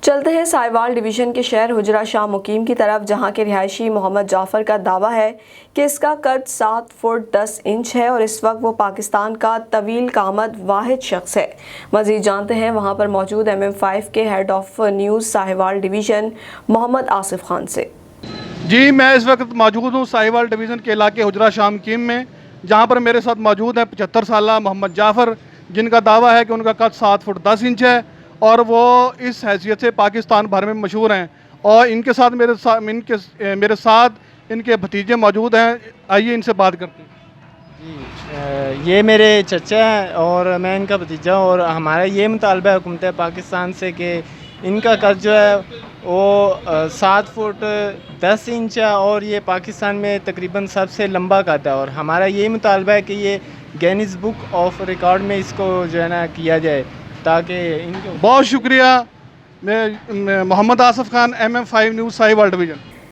چلتے ہیں ساہیوال ڈویژن کے شہر حجرہ شاہ مقیم کی طرف، جہاں کے رہائشی محمد جعفر کا دعویٰ ہے کہ اس کا قد 7 فٹ 10 انچ ہے اور اس وقت وہ پاکستان کا طویل قامت واحد شخص ہے۔ مزید جانتے ہیں وہاں پر موجود MM5 کے head of news Sahiwal division Muhammad Asif Khan سے۔ جی، میں اس وقت موجود ہوں ساہیوال ڈویژن کے علاقے حجرہ شاہ مقیم میں، جہاں پر میرے ساتھ موجود ہیں 75 سالہ محمد جعفر، جن کا دعویٰ ہے کہ ان کا قد 7 فٹ 10 انچ ہے اور وہ اس حیثیت سے پاکستان بھر میں مشہور ہیں۔ اور ان کے ساتھ میرے ساتھ ان کے بھتیجے موجود ہیں، آئیے ان سے بات کرتے ہیں۔ جی، یہ میرے چچا ہیں اور میں ان کا بھتیجا ہوں، اور ہمارا یہ مطالبہ ہے حکومت پاکستان سے کہ ان کا قد جو ہے وہ 7 فٹ 10 انچ ہے اور یہ پاکستان میں تقریباً سب سے لمبا قد ہے، اور ہمارا یہ مطالبہ ہے کہ یہ گینیز بک آف ریکارڈ میں اس کو جو ہے نا کیا جائے، تاکہ ان کے بہت شکریہ۔ میں Muhammad Asif Khan, MM5 news Sahiwal division.